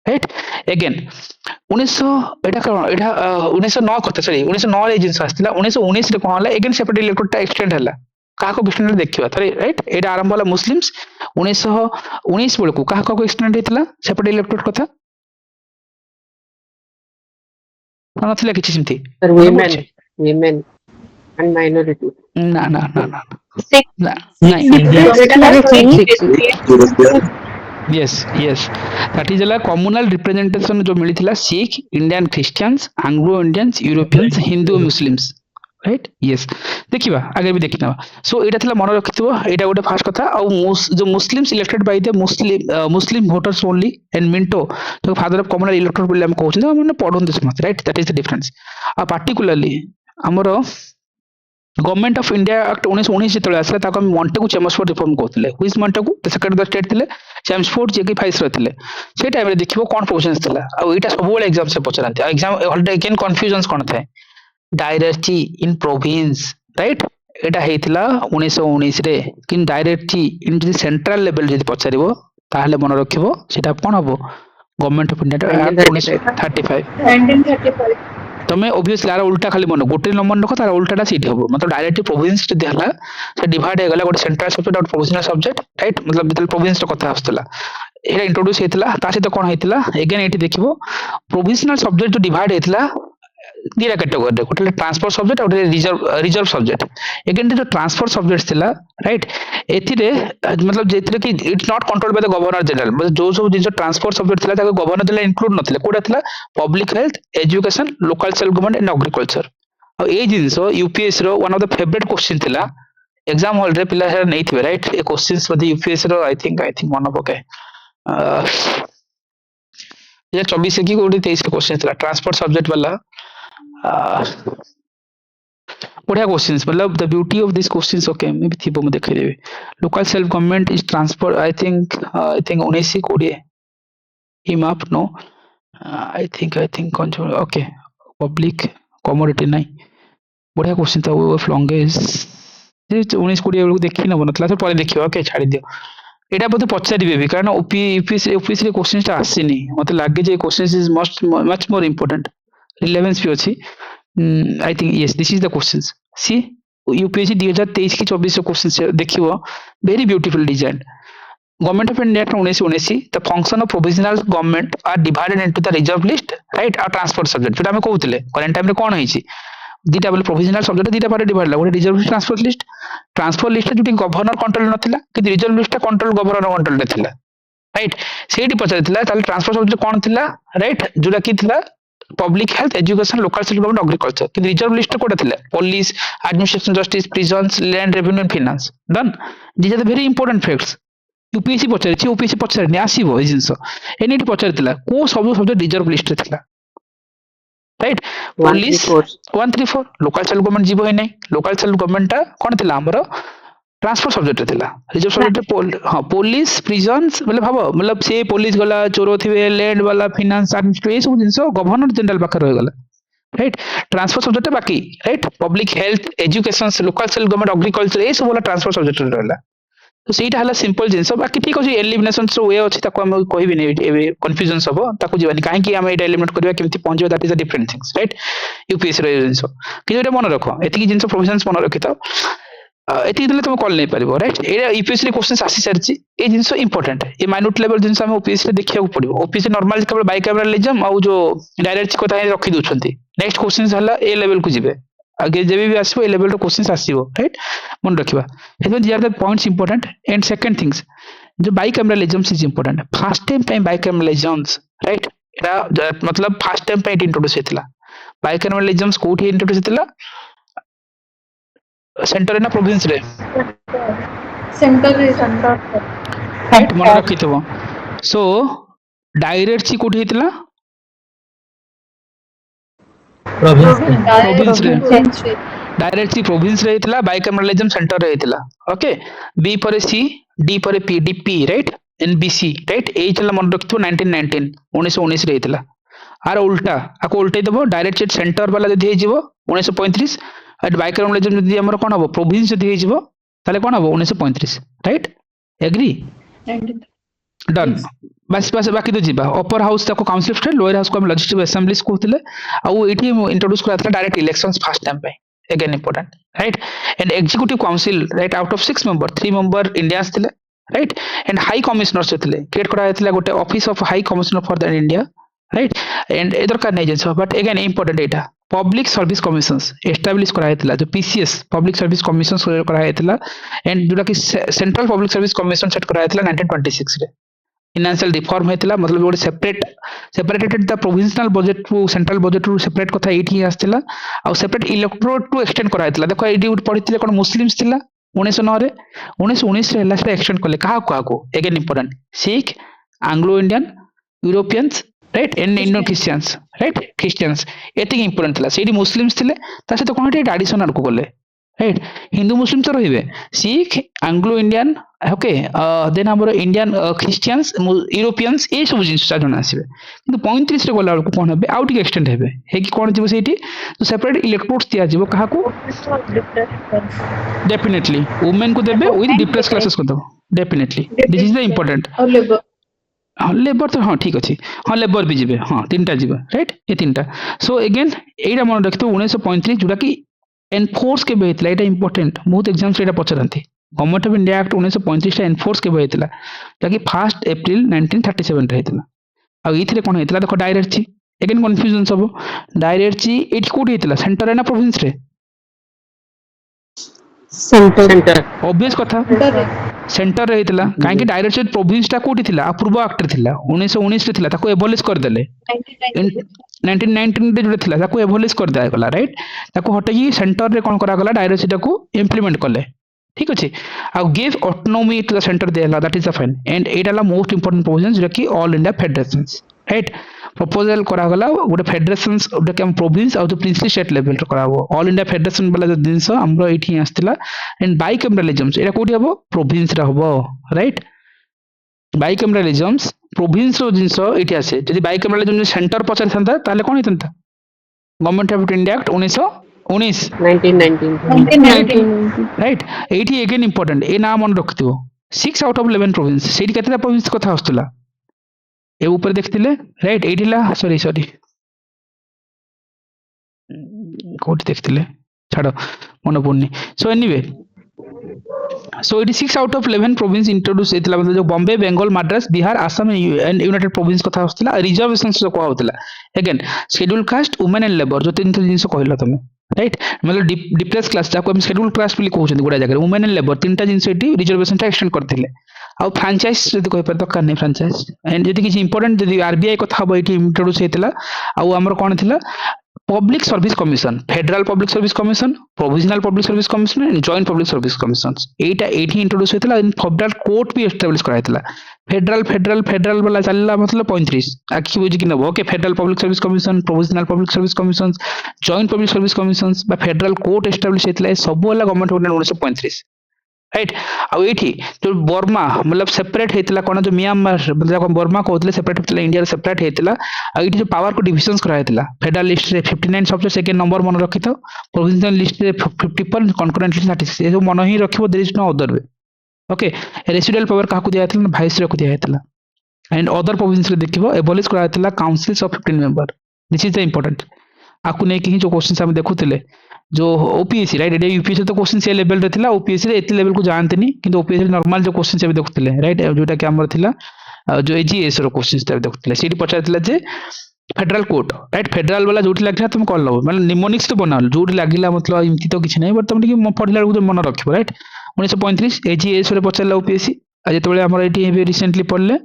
राइट अगेन 1909 कथा सॉरी 1909 रे जिंस आस्तला 1919 रे कोन हला अगेन सेपरेट इलेक्टोरेट एक्सटेंड हला काको एक्सटेंड देखिबा थरे राइट एटा आरंभ हला मुस्लिम्स 1919 बेल को काको एक्सटेंड हेतिला सेपरेट इलेक्टोरेट कथा नथिला किछि सिमती Sir, women and minority. ना ना ना ना Six. ना yes that is a communal representation जो मिली थिला Sikh Indian Christians Anglo Indians Europeans Hindu Muslims right yes देखिबा आगे भी देखिना सो एटा थिला मन रखिथिबो एटा गोटे फास्ट कथा आ जो Muslims elected by the Muslim voters only and Minto तो फादर ऑफ कम्युनल इलेक्टोरल बोली हम कहउछन हमने पढोंते समस्त right that is the difference आ पार्टिकुलरली हमरो गवर्नमेंट ऑफ इंडिया एक्ट 1919 जेतले आसला ताको हम मॉन्टेगु चेम्सफोर्ड रिफॉर्म कहउतले who's Montagu the secretary of the state थिले चेम्सफोर्ड जे कि वाइस रहथिले से टाइम रे देखिबो कोन प्रोविजंस थिला आ एटा सब बेले एग्जाम से पचरांती एग्जाम अगेन कंफ्यूजन्स कोन थाए डायरेक्टली इन प्रोविंस राइट एटा हेतिला 1919 रे किन directly in the central level जे पचारिबो ताहले मन रखिबो सेटा कोन हबो गवर्नमेंट ऑफ इंडिया एक्ट 1935 तमे ऑब्वियसली आर उल्टा खाली मन गोटे नंबर रखो तार उल्टाटा सीट हबो मतलब डायरेक्टली प्रोविंस जे हला से डिवाइड हे गला गोटे सेंट्रल सब्जेक्ट और प्रोविजनल सब्जेक्ट राइट मतलब बितल प्रोविंस रो कथा आस्तला एटा इंट्रोड्यूस हेतिला ता से तो कोन हेतिला अगेन एटी देखिबो प्रोविजनल सब्जेक्ट जो डिवाइड हेतिला दीरा कैटेगरी गोटे ट्रांसफर सब्जेक्ट और रिजर्व सब्जेक्ट अगेन जो ट्रांसफर सब्जेक्ट थिला राइट एथिरे मतलब जेथिरे कि it's not controlled by the governor general मतलब जो सब जिंस ट्रांसफर सब्जेक्ट थिला ताको गवर्नर जनरल इंक्लूड नथिले कोडा थिला public health education local self government and agriculture और ए जिंस यूपीएस रो one of the favourite question थिला एग्जाम हॉल रे पिला हे नै थिबे राइट ए क्वेश्चंस मध्ये यूपीएस रो आई थिंक मन पके 2024 की कोडी 23 के क्वेश्चन था ट्रांसपोर्ट सब्जेक्ट वाला बढ़िया क्वेश्चंस मतलब the beauty of this questions okay maybe थिबो मैं देखै देबे local self government is transport I think 19 20 इमाप no I think control okay public commodity नहीं बढ़िया क्वेश्चन था वो लॉन्गेज 19 20 बेलू देखि न बनतला तो परे देखियो ओके छाड़ी दियो एटा बोधे पचारिबे भी कारण यूपीएससी रे क्वेश्चन टा आसीनी मते लागे जे question is much more important relevance भी अछि I think yes this is the questions सी यूपीएससी 2023 की 24 क्वेश्चन देखियो very beautiful design Government of India Act 1979 the function of provisional government are divided into the reserve list right और transport subject जोटा हमें कहउतले current time रे कोन होईची दीटा बोले provisional subject दीटा पारे divide लागो रिजर्व लिस्ट ट्रांसफर लिस्ट जोटी governor control नथिला कि reserve list control governor control रे थिला राइट सेठी पचारथिला ताले ट्रांसफर सब्जेक्ट कोन थिला राइट जोटा की थिला public health education local self government agriculture कि रिजर्व लिस्ट कोटा थिला police administration justice prisons land revenue and finance done this are the very important facts UPSC पचारिछि यूपीएससी पचारनि आसीबो ए जिंस एनिटी पचारथिला को सब सब्जेक्ट रिजर्व लिस्ट रे थिला right police 134 local self government जीवो है नहीं लोकल सेल्फ गवर्नमेंट टा कोन थिला हमरो ट्रांसफर सब्जेक्ट थिला रिजर्व सब्जेक्ट हां पुलिस प्रिजन्स मतलब भाबो मतलब से पुलिस गला चोरो थिबे लैंड वाला फाइनेंस एडमिनिस्ट्रेशन ए सब जिंस गवर्नर जनरल पाखर होय गला राइट ट्रांसफर सब्जेक्ट बाकी right public health education local self government agriculture ए सब वाला ट्रांसफर सब्जेक्ट रहला तो सेटा हला सिंपल जिंस बाकी ठीक अछि एलिमिनेशन रो वे अछि ताको हम कहबी नै एबे कंफ्यूजन सब ताको जीवानी काहे कि हम एटा एलिमिनेट करबा केमति पहुंचबा that is a different things right UPSC रो जिंस कि एटा मन रखो एतिकी जिंस प्रोविजनस मन रखितो एतिकी देले तुम कॉल नै परिबो राइट एटा यूपीएससी रे क्वेश्चंस आसी सरछि ए जिंस इंपोर्टेंट ए माइन्यूट लेवल जिंस हम यूपीएससी रे देखिया पड़िबो यूपीएससी नॉर्मल केवल बाय कैमरालिज्म आ जो डायरेक्ट कथा रखि दोछंती नेक्स्ट क्वेश्चंस हला ए लेवल को जिवे आगे जब भी आसबो ए लेवल रो क्वेश्चंस आसीबो राइट मन रखिबा हेतु they are the points important and second things जो bicameralism is important first time पे बाई कैमरालिज्म्स राइट एटा मतलब फर्स्ट टाइम पे इंट्रोड्यूस हेतला बाई कैमरालिज्म्स कोठी इंट्रोड्यूस हेतला सेंटर ना प्रोविंस रे सेंटर राइट मन रखिथबो सो डायरेक्ट सी कोठी हेतला प्रोविंस रे डायरेक्ट सी प्रोविंस रे हेतला बाई कैमरालिज्म सेंटर रे हेतला ओके बी पर सी डी पर P DP right NBC right ए चला मन रखथो 1919 1919 रे हेतला आर उल्टा आको उल्टे देबो डायरेक्ट सेंटर वाला जदी हे जिवो 1935 एट बाई कैमरालिज्म जदी हमर कोन हबो प्रोविंस जदी हे जिवो ताले कोन हबो 1935 राइट एग्री डन बस बस बाकी तो जीवा अपर हाउस ताको काउंसिल स्टेट लोअर हाउस को हम लेजिस्लेटिव असेंबलीज कहथिले आ वो एठी इंट्रोड्यूस कराथला डायरेक्ट इलेक्शंस फर्स्ट टाइम पे again important right and executive council right out of 6 member 3 member indians thile right and high commissioners thile create kara haytila gote office of high commissioner for the india right and ए दरकार नै जेछ but again important Etah public service commissions establish kara haytila जो pcs public service commissions kara haytila and जोटा कि central public service commission set kara haytila 1926 रे financial reform हेतला मतलब गोटे separated the provincial budget to central budget to separate कथा एठी आस्तिला आ सेपरेट इलेक्टोरेट टू एक्सटेंड करा हेतला देखो एडी पढितले कोन मुस्लिम्स थिला 1909 रे 1919 रे हला से एक्सटेंड करले कहा को again important Sikh Anglo Indian Europeans right and Indo Christians right Christians एतिक इंपोर्टेंट थिला सेडी मुस्लिम्स थिले ता से तो कोन एडिशनल को गले राइट हिंदू मुस्लिम तो रहिबे Sikh Anglo Indian okay then हमर इंडियन क्रिश्चियंस यूरोपियंस ए सब जिंस जण आसीबे किंतु 35 रे गला को कोन हेबे आउट एक्सटेंड हेबे हे कि कोन जिवो सेठी तो सेपरेट इलेक्टोरेट्स दिया जिवो कहा को डेफिनेटली वुमेन को देबे विथ डिप्रेस क्लासेस को दो definitely this is the important labour तो हाँ ठीक अच्छे हाँ लेबर भी जीवे हाँ तीनटा जीवे राइट ये तीनटा सो अगेन एटा मन रखितो 1935 जोटा कि एनफोर्स के बेतला एटा इंपोर्टेंट बहुत exams Etah पचरंती government of India act 1935 टा एनफोर्स के बेतला ताकि 1 अप्रैल 1937 रे हेतला आ इथिरे कोन हेतला देखो डायरेक्ट ची अगेन कंफ्यूजन सब डायरेक्ट ची एट कोड हेतला सेंटर रे ना प्रोविंस रे सेंटर ऑब्वियस कथा सेंटर रे हेतला काहे कि डायरेक्ट से प्रोविंस टा कोठी थिला आ पूर्व एक्ट रे थिला 1919 रे थिला ताको एबॉलिश कर देले 1919 रे जोटे थिला ताको एबॉलिश कर दिया गला राइट ताको हटे कि सेंटर रे कोन करा गला डायरेक्ट सेटा को इंप्लीमेंट करले ठीक अछि आ give autonomy to the centre देला that is the fine and एटा ला मोस्ट इंपोर्टेंट प्रोविजन जो कि all India federations right proposal करागला गोटे फेडरेशन गोटे क्या प्रोविंस और प्रिंसली स्टेट लेवल कराबो ऑल इंडिया फेडरेशन वाला जो जिनस हमरो एठी आस्तिला एंड बाइकैमरालिज्म एटा कोठी हबो प्रोविंस रे हबो राइट बाइकैमरालिज्म प्रोविंस रो जिनस एठी आसे जदि बाइकैमरालिज्म सेंटर पचार थांता ताले कोन हितंता Government of India act 1919 1919 1990 right एठी अगेन इंपोर्टेंट ए नाम मन रखथिबो 6 आउट ऑफ 11 प्रोविंस सेठी केतेटा प्रोविंस कथा आस्तला ए ऊपर देखथिले राइट एठिला सॉरी सॉरी कोठी देखथिले छाड़ो मन पड़नी so anyway so it 6 out of 11 province introduce हेतला मतलब जो Bombay Bengal Madras Bihar Assam and United Province कथा आस्तला रिजर्वेशन जो को होतला again schedule caste women and labour जो तीन जिंस कहला तुम राइट मतलब डिप्रेस क्लास जाको हम शेड्यूल कास्ट बोली कहउछन गुडा जगह वुमेन एंड लेबर तीनटा जिंस एटी रिजर्वेशन टा एक्सटेंड करथिले आ फ्रांचाइज जदि कहि पर दरकार नै फ्रांचाइज एंड जदि किछ इंपोर्टेंट जदि आरबीआई कथा हो एटी इंट्रोड्यूस हेतला आ हमर कोन थिला public service commission federal public service commission provisional public service commission and joint public service commission एटा एठी इंट्रोड्यूस हेतला इन फेडरल कोर्ट भी एस्टैब्लिश कराइतला फेडरल वाला चलला मतलब 35 आखि बुझी कि नबो okay federal public service commission provisional public service commission joint public service commission बा फेडरल कोर्ट एस्टैब्लिश हेतला सब वाला गवर्नमेंट 1935 राइट आ एठी जो बर्मा मतलब सेपरेट हेतला कोन जो म्यांमार मतलब बर्मा कहतले सेपरेट हेतला इंडिया सेपरेट हेतला आ एठी जो पावर को डिविजन्स करा हेतला फेडरल लिस्ट रे 59 सबसे सेकंड नंबर मन रखितो प्रोविजनल लिस्ट रे 50 पर कॉन्करेंट लिस्ट 36 ए जो मन ही रखिबो there is no other way okay residual power काकू दिया हेतला वाइस रे को दिया हेतला एंड अदर प्रोविंस रे देखिबो एबोलिश करा हेतला councils of 15 member this is the important आकु नै कि जो क्वेश्चंस हम देखुतले जो ओपीएससी राइट यूपीएससी तो क्वेश्चन से लेवल रे थिला ओपीएससी रे एति लेवल को जानतनी किंतु ओपीएससी नॉर्मल जो क्वेश्चन से देखुतले राइट जोटा कि हमर थिला जो एजीएस रो क्वेश्चन से देखुतले सीडी पचारथिला जे फेडरल कोर्ट राइट फेडरल वाला जोटी लागला तुम कर लो मतलब निमोनिक्स तो बनाल जोटी लागिला मतलब इमति तो किछ नै बट तुम कि पढिला को मन रखिबो राइट 1935 एजीएस रे पचारला ओपीएससी आ जेतबेले हमर एटी रिसेंटली पढ़ले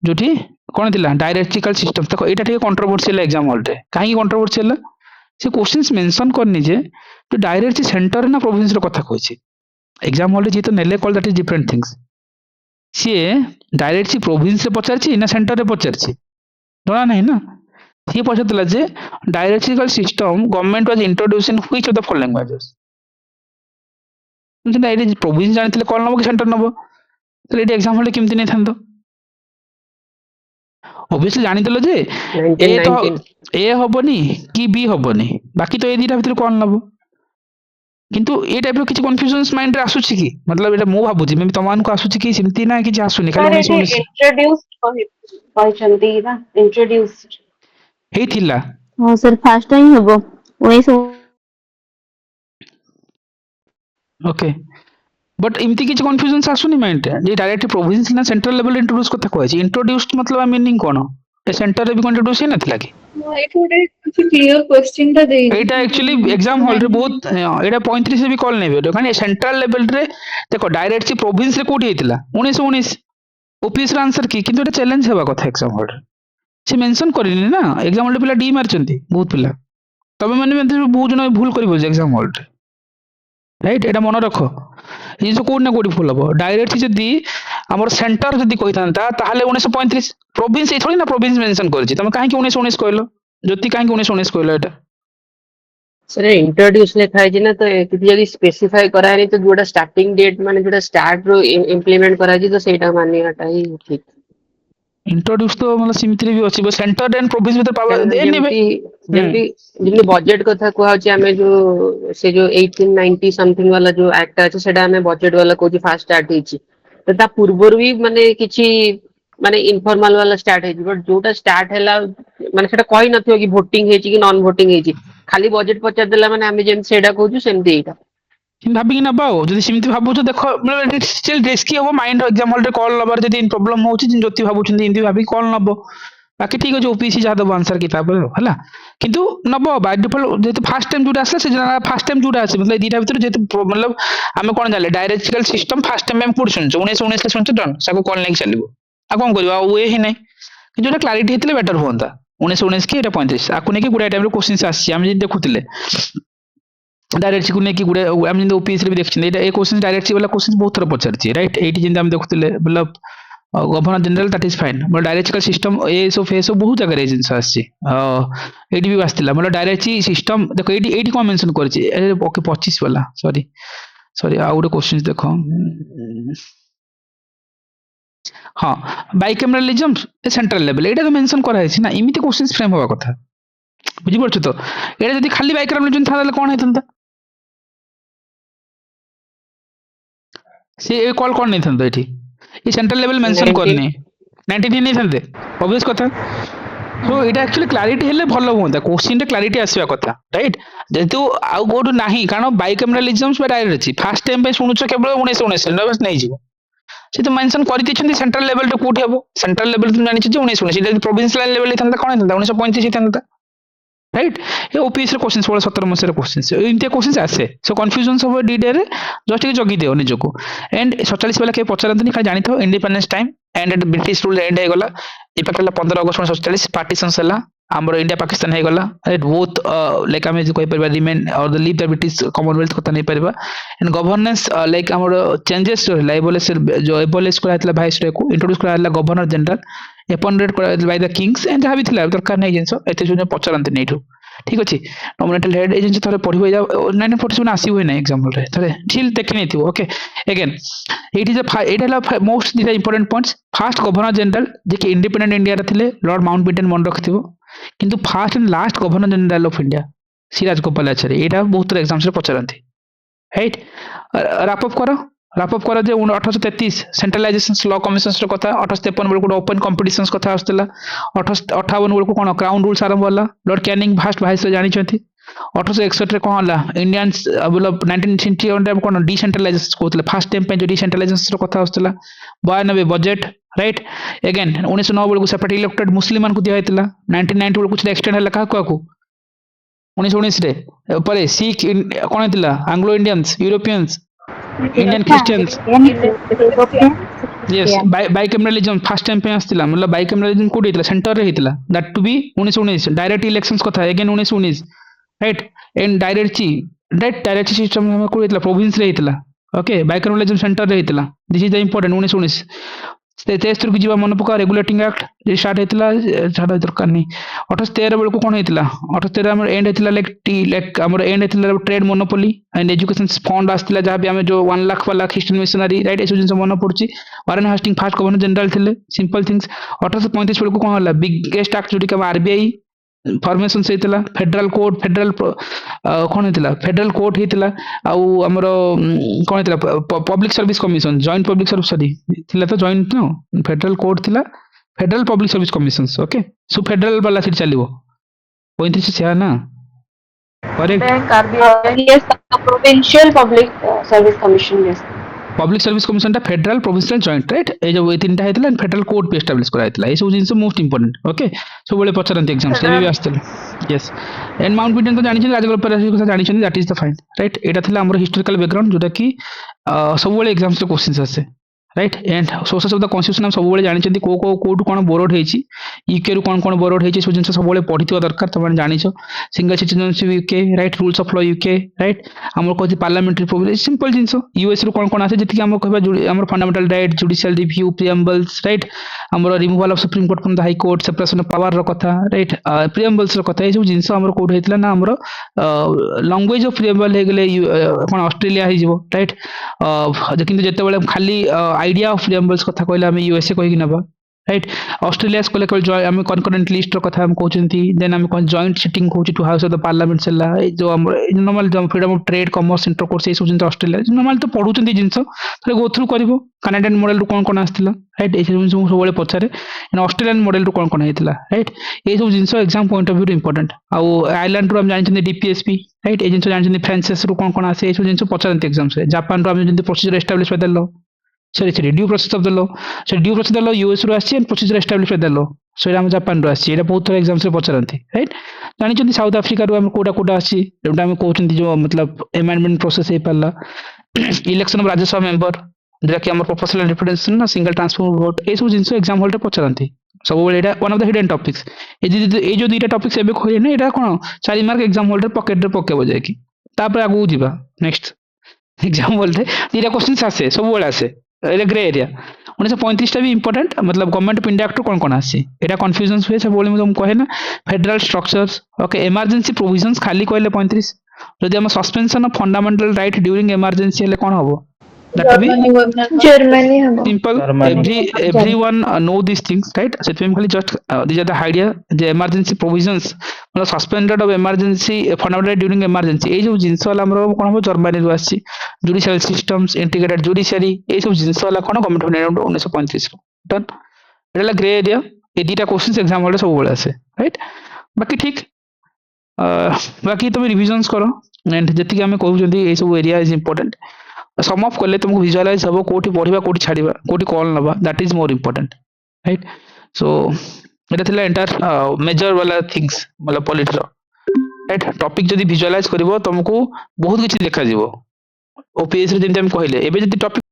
जोटी कोन थिला डायरेक्टिकल सिस्टम तक एटा ठीक कंट्रोवर्शियल एग्जाम हॉल रे काहे कंट्रोवर्शियल से क्वेश्चंस मेंशन करनी जे तो डायरेक्ट सेंटर ना प्रोविंस रो कथा कहछि एग्जाम हॉल रे जे तो नेले कॉल दैट इज डिफरेंट थिंग्स सी डायरेक्ट प्रोविंस रे पचारछि ना सेंटर रे पचारछि जଣା नहीं ना सी पचारतला जे dyarchical system government was introduced in which of the following measures मतलब एडी प्रोविंस जानथिले कॉल नबो कि सेंटर नबो तो एडी एग्जाम हॉल रे केमति नै थांदो ऑब्वियसली जानि देलो जे ए तो 1919 ए हबनी कि बी हबनी बाकी तो ए दीटा भितर कोन नबो किंतु ए टाइप रो किछ कंफ्यूजन्स माइंड रे आसुछि कि मतलब एटा मो भाबुछि मे तमान को आसुछि कि सिमती ना कि आसुनि खाली सर उन्नीस इंट्रोड्यूस्ड कहचंती ना इंट्रोड्यूस्ड हे थिला हाँ सर फास्ट टाइम हबो वही सब ओके बट इमती किछ कंफ्यूजन्स आसुनि माइंड रे जे डायरेक्ट प्रोविंस ना सेंट्रल लेवल इंट्रोड्यूस कथा कहछि इंट्रोड्यूस्ड मतलब मीनिंग कोन ए सेंटर रे भी इंट्रोड्यूस हे नथिला कि एठी गोटे किछि क्लियर क्वेश्चन ता देई एटा एक्चुअली एग्जाम हॉल रे बहुत एटा 35 से भी कॉल नेबे कानी सेंट्रल लेवल रे देखो डायरेक्ट सी प्रोविंस रे कोठी हेतिला 1919 ऑफिस रे आंसर की किंतु एटा चैलेंज हेबा कथा एग्जाम हॉल रे से मेंशन करिनि ना एग्जाम हॉल रे पिला डी मारचंती बहुत पिला तबे माने बहुत जन भूल करबो एग्जाम हॉल रे राइट एटा मन रखो ये जो कोड ना कोडी फुल हबो डायरेक्ट जदी हमर सेंटर जदी कहि थांता ताहाले 1935 प्रोविंस ए थोड़ी ना प्रोविंस मेंशन करछि तमे काहे कि 1919 कहलो जति काहे कि 1919 कहलो एटा सर इंट्रोड्यूस लिखा है ना तो किसी जगह स्पेसिफाई करा नहीं तो जोटा स्टार्टिंग डेट माने जोटा स्टार्ट रो इंप्लीमेंट करा जी तो सेटा मानियाटा ही ठीक इंट्रोड्यूस तो मतलब सिमित्री भी अछि बस सेंटर एंड प्रोविंस भीतर पावर दे नेबे जेमती बजेट कथा कुआ छै हमें जो से जो 1890 समथिंग वाला जो एक्ट আছে সেটা हमें बजेट वाला कोची फास्ट स्टार्ट हिची तो ता पूर्वर भी माने किछि माने इनफॉर्मल वाला स्टार्ट है बट जोटा स्टार्ट हैला माने सेटा कहि नथियो कि वोटिंग हेची कि नॉन वोटिंग हेची खाली बजेट पचार देला माने हमें जेम सेडा कहू सेमती एटा भाबी ना बाओ जदी सिमिति भाबु तो देखो मतलब स्टिल रिस्की हो माइंड एग्जाम हॉल रे कॉल नंबर जदी प्रॉब्लम होची ज्योति भाबु छन इंदी भाबी कॉल नबो बाकी ठीक है ओपीसी जा दो आंसर किताब हला किंतु नबो बाय डिफॉल्ट जेते फर्स्ट टाइम जुडा आसे से फर्स्ट टाइम जुडा आसे मतलब दीटा भीतर जेते मतलब हमें कोन जाले डायरेक्टिकल सिस्टम फर्स्ट टाइम हम पुर सुन 1919 ले सुन डन साको कॉल नहीं चलिबो आ कोन करबा वे ही नहीं कि जोटा क्लैरिटी हेतले बेटर होंता 1919 के एटा 35 आकु ने कि गुडा टाइम रो क्वेश्चंस आसी हम जे देखुतले डायरेक्ट को ने कि गुडे हम जे ओपीएस रे भी देखछन एटा ए क्वेश्चन डायरेक्ट वाला क्वेश्चन बहुत थोड़ा पचारछि राइट एटी जिंदा हम देखुतले मतलब governor general that is fine मतलब डायरेक्ट सिस्टम ए सब फे सब बहुत जगह जिनस आसी एडी भी आसतिला मतलब डायरेक्ट सिस्टम देखो एडी कोन मेंशन करछि ओके 25 वाला सॉरी सॉरी आ गोटे क्वेश्चन देखो हाँ बाइकैमरालिज्म सेंट्रल लेवल एटा तो मेंशन करा है ना इमिति क्वेश्चंस फ्रेम होवा कथा बुझि परछु तो एटा जदी खाली बाइकैमरालिज्म था कोन हेतंता से कॉल कोन नै थंता एठी ये सेंट्रल लेवल मेंशन 19 करनी 99 नहीं थंते ऑब्वियस कथा सो एटा एक्चुअली क्लैरिटी हेले भलो होंदा क्वेश्चन रे क्लैरिटी आसीबा कथा राइट जेतु आउ गोडू नाही कारण बाइकैमरालिज्म पे डायरेक्ट अछि फर्स्ट टाइम पे सुनुछ केवल 1919 नर्वस नै जीवो से तो मेंशन करि दिछन्ती सेंट्रल लेवल रे कोठी हबो सेंट्रल लेवल तुम जानि जे 1919 से प्रोविंशियल लेवल थंता कोन थंता 1935 थंता राइट ये ओपीएस रे क्वेश्चन 16-17 मस रे क्वेश्चन इनते क्वेश्चन आसे सो कंफ्यूजन सब डीडे रे जस्ट के जगी दियो निजको एंड 47 वाला के पचरंतनी खाली जानि थो independence time and British rule and हे गला इफेक्ट हला 15 अगस्त 1947 पार्टीशंस हला हमर इंडिया पाकिस्तान हे गला राइट बोथ लाइक हमें जो कोई परबा रिमेन और the leave the British Commonwealth कथा नहीं परबा एंड गवर्नेंस लाइक हमर चेंजेस जो लाइबोलेस जो एबोलिश करा हतला भाइस रे को इंट्रोड्यूस करा हतला governor general appointed by the kings and जहां भी थिला दरकार नै जिंसो एते जो पचरंत नैठू ठीक अछि नॉमिनेटल हेड एजेंसी थरे पढिबो जा 1947 आसी होय ना एग्जांपल रे थरे ठीक देखि नै थिबो okay again it is it हला most the important points first governor general जे कि इंडिपेंडेंट इंडिया रे थिले लॉर्ड माउंटबेटन मन रखथिबो किंतु first and last governor general of India Siraj Gopalachari एटा बहुत एग्जाम्स रे पचरंती राइट रैप अप करो जे 1833 सेंट्रलाइजेशन लॉ कमिशंस रो कथा 1853 बेलको ओपन कंपटीशंस कथा आस्तला 1858 बेलको कोन क्राउन रूल्स आरंभ होला लॉर्ड कैनिंग फास्ट भाइस जानि छथि 1861 रे कोन होला इंडियंस मतलब 1971 रे कोन डिसेंट्रलाइजेशन कोतले फर्स्ट टाइम पे जो डिसेंट्रलाइजेशन रो कथा आस्तला 92 बजट राइट अगेन 1909 बेलको सेपरेट इलेक्टेड मुस्लिम मान को दिया हेतला 1990 बेलको कुछ एक्सटेंड हला का को 1919 रे परे सिख कोन हेतला Anglo Indians Europeans Indian Christians yes bicameralism first time पे आस्तिला मतलब बाइकैमरालिज्म कोड हेतला सेंटर रे हेतला that to be 1919 direct elections कथा again 1919 right and direct system हम कोड हेतला प्रोविंस रे हेतला ओके बाइकैमरालिज्म सेंटर रे हेतला दिस इज द इंपोर्टेंट 1919 तेस्तर को जीवा मन पका रेगुलेटिंग एक्ट जे स्टार्ट हेतला छाडा दरकार नहीं 1813 बेलको कोन हेतला 1813 हमर एंड हेतला लाइक हमर एंड हेतला trade monopoly and education fund आस्तिला जहां भी हमें जो 1 लाख वाला क्रिश्चियन मिशनरी राइट एसो जिंस मन पड़ची Warren Hasting first governor general थिले सिंपल थिंग्स 1835 बेलको कोन होला बिगेस्ट एक्ट जोटी का आरबीआई फॉर्मेशन से हेतला फेडरल कोड फेडरल कोन हेतला फेडरल कोर्ट हेतला आ हमर कोन हेतला public service commission joint public service sorry थिला तो जॉइंट नो फेडरल कोर्ट थिला federal public service commissions okay so federal वाला फिर चलिबो 35 से ना correct Yes, the Provincial Public Service Commission, yes. Public service commission टा फेडरल प्रोविंशियल जॉइंट राइट ए जो ए तीनटा हेतला फेडरल कोड पे एस्टैब्लिश करा हेतला ए सब जिंस मोस्ट इंपोर्टेंट ओके सब बेले पचरंती एग्जाम्स ए भी आस्तल यस एंड माउंटबेटन तो जानि छन राजगोपाल परासी কথা जानि छन that is the fine right एटा थिला हमर हिस्टोरिकल बैकग्राउंड जोटा कि सब बेले एग्जाम्स रे क्वेश्चंस आसे right and sources of the constitution हम सब बेले जानि छन कोठु कोन बोरोड हेची यूके रु कोन बोरोड हेची सब जिंस सब बेले पढिथियो दरकार तमन जानि छ single citizenship UK right rules of law UK right हमर कोथि पार्लियामेंट्री प्रोविजन सिंपल जिंस यूएस रु कोन आसे जति हमर कहबा हमर fundamental right judicial review preambles right हमर removal of supreme court from the high court separation of power रो कथा राइट प्रिएम्बल्स रो कथा ए सब जिंस हमर कोड हेतला ना हमर लैंग्वेज ऑफ प्रिएम्बल हे गेले कोन ऑस्ट्रेलिया हे जिवो राइट किंतु जते बेले खाली आइडिया ऑफ प्रिएम्बल्स कथा कहला हम यूएसए कहि नबा राइट ऑस्ट्रेलिया स्कूल केवल हम कनकरेंट लिस्ट रो कथा हम कहउचंती देन हम कोन जॉइंट सिटिंग कहउची two house of the parliament सेला जो हम नॉर्मल जो freedom of trade commerce intercourse ए सब जिंस ऑस्ट्रेलिया नॉर्मल तो पढुचंती जिंस थरे गो थ्रू करबो कनाडियन मॉडल रु कोन आस्तिला राइट ए सब सब बेले पछारे इन ऑस्ट्रेलियन मॉडल रु कोन हेतला राइट ए सब जिंस exam point of view important आ आयरलैंड रु हम जानि छन डीपीएसपी राइट ए जिंस जानि छन फ्रांस रु कोन आसे ए सब जिंस पछारंती एग्जाम्स रे जापान रु हम जिंस procedure establish by the law sorry due process of the law so due process of the law US रो आसी and procedure established by the law so हम जापान रो आसी एटा बहुत एग्जाम्स रे पचरंती राइट जानि छन साउथ अफ्रीका रो हम कोडा आसी जेटा हम कहउछंती जो मतलब अमेंडमेंट प्रोसेस हे पल्ला इलेक्शन ऑफ राज्यसभा मेंबर जेटा कि हमर प्रोपोर्शनल रिप्रेजेंटेशन ना सिंगल ट्रांसफर वोट ए सब जिंस एग्जाम हॉल रे पचरंती सब बेले एटा one of the hidden topics ए जो दुईटा टॉपिक्स एबे कहले ना एटा कोन 4 मार्क एग्जाम हॉल रे पॉकेट रे पकेबो जाय कि तापर आगु जीवा नेक्स्ट एग्जाम हॉल रे दीटा क्वेश्चंस आसे सब बेले आसे এটা গ্রে এরিয়া 1935 টা भी इंपोर्टेंट मतलब गवर्नमेंट ऑफ इंडिया एक्ट कौन कौन आसी एटा कंफ्यूजन हुए सब बोले तुम कहे ना federal structures okay emergency provisions खाली कहले 35 जदि हम suspension of fundamental right during emergency हेले कौन हबो दैट बी जर्मनी हम simple everyone know these things right so we खाली just these are the idea the emergency provisions मतलब suspended of emergency fundamental during emergency এই जो जिंस वाला हमरो कोन हो जर्मनी रो आसी judicial systems integrated judiciary এই सब जिंस वाला कोन गवर्नमेंट 1935 रो डन एटा ग्रे एरिया ए दीटा क्वेश्चंस एग्जाम वाले सब बोले आसे राइट बाकी ठीक बाकी तुम रिविजन्स करो एंड जति हमें कहू जदी ए सब area is important some of कले तुमको विजुअलाइज हबो कोठी पढिबा कोठी छाडिबा कोठी कॉल नबा that is more important right सो एटा थिला एंटायर मेजर वाला थिंग्स मतलब पॉलिटी राइट टॉपिक जदी विजुअलाइज करबो तुमको बहुत किछि देखा जीवो ओपीएस रे जेंते हम कहले एबे जदी टॉपिक